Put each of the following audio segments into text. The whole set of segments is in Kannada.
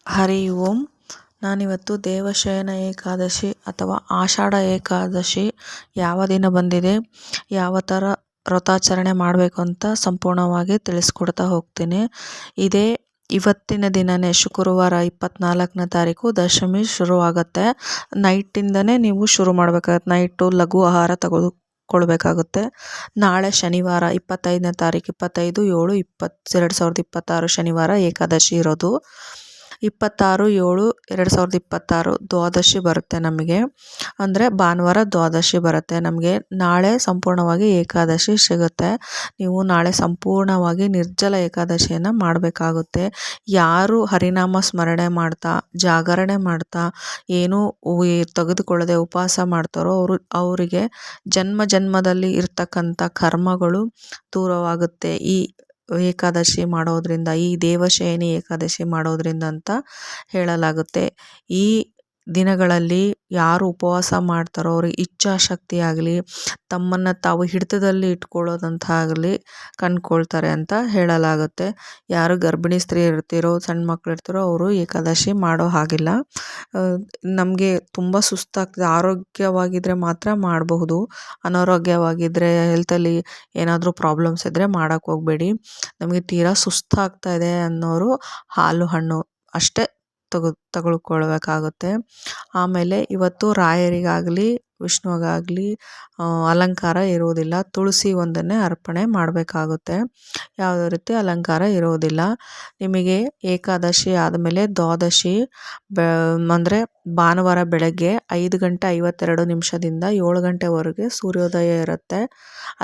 ಹರಿ ಓಂ. ನಾನಿವತ್ತು ದೇವಶಯನ ಏಕಾದಶಿ ಅಥವಾ ಆಷಾಢ ಏಕಾದಶಿ ಯಾವ ದಿನ ಬಂದಿದೆ, ಯಾವ ಥರ ವ್ರತಾಚರಣೆ ಮಾಡಬೇಕು ಅಂತ ಸಂಪೂರ್ಣವಾಗಿ ತಿಳಿಸ್ಕೊಡ್ತಾ ಹೋಗ್ತೀನಿ. ಇವತ್ತಿನ ದಿನವೇ ಶುಕ್ರವಾರ 24ನೇ ತಾರೀಕು ದಶಮಿ ಶುರುವಾಗುತ್ತೆ. ನೈಟಿಂದನೇ ನೀವು ಶುರು ಮಾಡಬೇಕಾಗತ್ತೆ. ನೈಟು ಲಘು ಆಹಾರ ಕೊಡಬೇಕಾಗುತ್ತೆ. ನಾಳೆ ಶನಿವಾರ 25ನೇ ತಾರೀಕು 25/7/2026 ಶನಿವಾರ ಏಕಾದಶಿ ಇರೋದು. 26/7/2026 ದ್ವಾದಶಿ ಬರುತ್ತೆ ನಮಗೆ. ಅಂದರೆ ಭಾನುವಾರ ದ್ವಾದಶಿ ಬರುತ್ತೆ ನಮಗೆ. ನಾಳೆ ಸಂಪೂರ್ಣವಾಗಿ ಏಕಾದಶಿ ಸಿಗುತ್ತೆ. ನೀವು ನಾಳೆ ಸಂಪೂರ್ಣವಾಗಿ ನಿರ್ಜಲ ಏಕಾದಶಿಯನ್ನು ಮಾಡಬೇಕಾಗುತ್ತೆ. ಯಾರು ಹರಿನಾಮ ಸ್ಮರಣೆ ಮಾಡ್ತಾ ಜಾಗರಣೆ ಮಾಡ್ತಾ ಏನೂ ತೆಗೆದುಕೊಳ್ಳದೆ ಉಪವಾಸ ಮಾಡ್ತಾರೋ ಅವರಿಗೆ ಜನ್ಮದಲ್ಲಿ ಇರ್ತಕ್ಕಂಥ ಕರ್ಮಗಳು ದೂರವಾಗುತ್ತೆ ಈ ಏಕಾದಶಿ ಮಾಡೋದ್ರಿಂದ, ಈ ದೇವಶಯನಿ ಏಕಾದಶಿ ಮಾಡೋದ್ರಿಂದ ಅಂತ ಹೇಳಲಾಗುತ್ತೆ. ಈ ದಿನಗಳಲ್ಲಿ ಯಾರು ಉಪವಾಸ ಮಾಡ್ತಾರೋ ಅವ್ರಿಗೆ ಇಚ್ಛಾಶಕ್ತಿ ಆಗಲಿ, ತಮ್ಮನ್ನು ತಾವು ಹಿಡಿತದಲ್ಲಿ ಇಟ್ಕೊಳ್ಳೋದಂತಾಗಲಿ ಕಂಡ್ಕೊಳ್ತಾರೆ ಅಂತ ಹೇಳಲಾಗುತ್ತೆ. ಯಾರು ಗರ್ಭಿಣಿ ಸ್ತ್ರೀ ಇರ್ತೀರೋ, ಸಣ್ಣ ಮಕ್ಳು ಇರ್ತೀರೋ ಅವರು ಏಕಾದಶಿ ಮಾಡೋ ಹಾಗಿಲ್ಲ. ನಮಗೆ ತುಂಬ ಸುಸ್ತಾಗ್ತದೆ, ಆರೋಗ್ಯವಾಗಿದ್ದರೆ ಮಾತ್ರ ಮಾಡಬಹುದು. ಅನಾರೋಗ್ಯವಾಗಿದ್ದರೆ, ಹೆಲ್ತಲ್ಲಿ ಏನಾದರೂ ಪ್ರಾಬ್ಲಮ್ಸ್ ಇದ್ದರೆ ಮಾಡೋಕ್ಕೆ ಹೋಗಬೇಡಿ. ನಮಗೆ ತೀರಾ ಸುಸ್ತಾಗ್ತಾ ಇದೆ ಅನ್ನೋರು ಹಾಲು ಹಣ್ಣು ಅಷ್ಟೇ ತಗೊಳ್ಕೊಳ್ಬೇಕಾಗುತ್ತೆ. ಆಮೇಲೆ ಇವತ್ತು ರಾಯರಿಗಾಗಲಿ ವಿಷ್ಣುವಿಗಾಗಲಿ ಅಲಂಕಾರ ಇರುವುದಿಲ್ಲ. ತುಳಸಿ ಒಂದನ್ನೇ ಅರ್ಪಣೆ ಮಾಡಬೇಕಾಗುತ್ತೆ. ಯಾವುದೇ ರೀತಿ ಅಲಂಕಾರ ಇರೋದಿಲ್ಲ. ನಿಮಗೆ ಏಕಾದಶಿ ಆದಮೇಲೆ ದ್ವಾದಶಿ ಅಂದರೆ ಭಾನುವಾರ ಬೆಳಗ್ಗೆ 5:52 7 ಗಂಟೆವರೆಗೆ ಸೂರ್ಯೋದಯ ಇರುತ್ತೆ.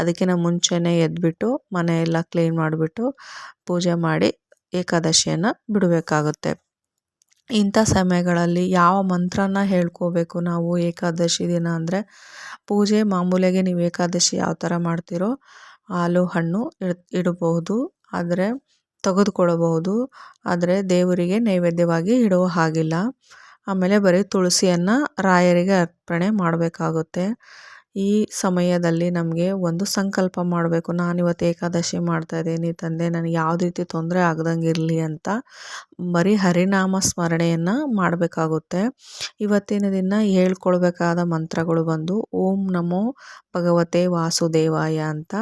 ಅದಕ್ಕಿಂತ ಮುಂಚೆನೇ ಎದ್ಬಿಟ್ಟು ಮನೆಯೆಲ್ಲ ಕ್ಲೀನ್ ಮಾಡಿಬಿಟ್ಟು ಪೂಜೆ ಮಾಡಿ ಏಕಾದಶಿಯನ್ನು ಬಿಡಬೇಕಾಗುತ್ತೆ. ಇಂಥ ಸಮಯಗಳಲ್ಲಿ ಯಾವ ಮಂತ್ರನ ಹೇಳ್ಕೋಬೇಕು ನಾವು ಏಕಾದಶಿ ದಿನ ಅಂದರೆ, ಪೂಜೆ ಮಾಮೂಲಿಯಾಗಿ ನೀವು ಏಕಾದಶಿ ಯಾವ ಥರ ಮಾಡ್ತೀರೋ ಹಾಲು ಹಣ್ಣು ಇಡಬಹುದು, ಆದರೆ ತೆಗೆದುಕೊಳ್ಳಬಹುದು. ಆದರೆ ದೇವರಿಗೆ ನೈವೇದ್ಯವಾಗಿ ಇಡುವ ಹಾಗಿಲ್ಲ. ಆಮೇಲೆ ಬರೀ ತುಳಸಿಯನ್ನು ರಾಯರಿಗೆ ಅರ್ಪಣೆ ಮಾಡಬೇಕಾಗುತ್ತೆ. ಈ ಸಮಯದಲ್ಲಿ ನಮಗೆ ಒಂದು ಸಂಕಲ್ಪ ಮಾಡಬೇಕು. ನಾನಿವತ್ತು ಏಕಾದಶಿ ಮಾಡ್ತಾಯಿದ್ದೀನಿ ತಂದೆ, ನನಗೆ ಯಾವುದೇ ರೀತಿ ತೊಂದರೆ ಆಗ್ದಂಗೆ ಇರಲಿ ಅಂತ ಬರೀ ಹರಿನಾಮ ಸ್ಮರಣೆಯನ್ನು ಮಾಡಬೇಕಾಗುತ್ತೆ. ಇವತ್ತಿನ ದಿನ ಹೇಳ್ಕೊಳ್ಬೇಕಾದ ಮಂತ್ರಗಳು ಬಂದು ಓಂ ನಮೋ ಭಗವತೆ ವಾಸುದೇವಾಯ ಅಂತ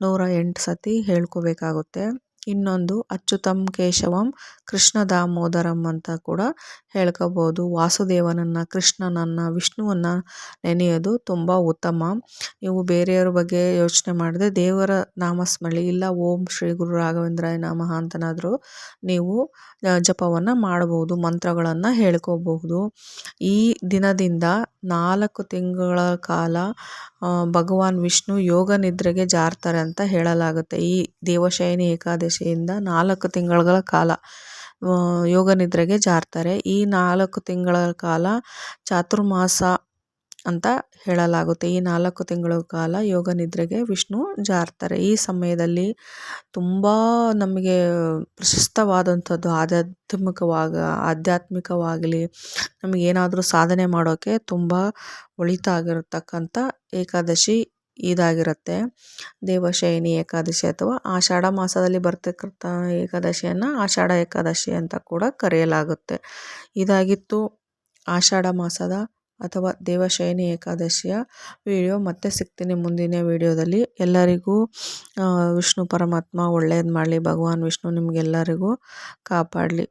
108 ಸತಿ ಹೇಳ್ಕೋಬೇಕಾಗುತ್ತೆ. ಇನ್ನೊಂದು ಅಚ್ಯುತಂ ಕೇಶವಂ ಕೃಷ್ಣ ದಾಮೋದರಂ ಅಂತ ಕೂಡ ಹೇಳ್ಕೋಬೋದು. ವಾಸುದೇವನನ್ನು, ಕೃಷ್ಣನನ್ನು, ವಿಷ್ಣುವನ್ನು ನೆನೆಯೋದು ತುಂಬ ಉತ್ತಮ. ನೀವು ಬೇರೆಯವ್ರ ಬಗ್ಗೆ ಯೋಚನೆ ಮಾಡದೆ ದೇವರ ನಾಮಸ್ಮರಣೆ ಇಲ್ಲ ಓಂ ಶ್ರೀ ಗುರು ರಾಘವೇಂದ್ರಾಯ ನಮಃ ಅಂತನಾದರೂ ನೀವು ಜಪವನ್ನು ಮಾಡಬಹುದು, ಮಂತ್ರಗಳನ್ನು ಹೇಳ್ಕೋಬಹುದು. ಈ ದಿನದಿಂದ 4 ತಿಂಗಳ ಕಾಲ ಭಗವಾನ್ ವಿಷ್ಣು ಯೋಗ ನಿದ್ರೆಗೆ ಜಾರ್ತಾರೆ ಅಂತ ಹೇಳಲಾಗುತ್ತೆ. ಈ ದೇವಶಯನಿ ಏಕಾದಶಿಯಿಂದ 4 ತಿಂಗಳ ಕಾಲ ಯೋಗ ನಿದ್ರೆಗೆ ಜಾರ್ತಾರೆ. ಈ 4 ತಿಂಗಳ ಕಾಲ ಚಾತುರ್ಮಾಸ ಅಂತ ಹೇಳಲಾಗುತ್ತೆ. ಈ 4 ತಿಂಗಳ ಕಾಲ ಯೋಗ ನಿದ್ರೆಗೆ ವಿಷ್ಣು ಜಾರ್ತಾರೆ. ಈ ಸಮಯದಲ್ಲಿ ತುಂಬ ನಮಗೆ ಪ್ರಶಸ್ತವಾದಂಥದ್ದು ಆಧ್ಯಾತ್ಮಿಕವಾಗಲಿ ನಮಗೇನಾದರೂ ಸಾಧನೆ ಮಾಡೋಕ್ಕೆ ತುಂಬ ಒಳಿತಾಗಿರತಕ್ಕಂಥ ಏಕಾದಶಿ ಇದಾಗಿರುತ್ತೆ. ದೇವಶಯನಿ ಏಕಾದಶಿ ಅಥವಾ ಆಷಾಢ ಮಾಸದಲ್ಲಿ ಬರ್ತಕ್ಕಂಥ ಏಕಾದಶಿಯನ್ನು ಆಷಾಢ ಏಕಾದಶಿ ಅಂತ ಕೂಡ ಕರೆಯಲಾಗುತ್ತೆ. ಇದಾಗಿತ್ತು ಆಷಾಢ ಮಾಸದ ಅಥವಾ ದೇವಶಯನಿ ಏಕಾದಶಿಯ ವಿಡಿಯೋ. ಮತ್ತೆ ಸಿಗ್ತೀನಿ ಮುಂದಿನ ವಿಡಿಯೋದಲ್ಲಿ. ಎಲ್ಲರಿಗೂ ವಿಷ್ಣು ಪರಮಾತ್ಮ ಒಳ್ಳೇದು ಮಾಡಲಿ, ಭಗವಾನ್ ವಿಷ್ಣು ನಿಮಗೆಲ್ಲರಿಗೂ ಕಾಪಾಡಲಿ.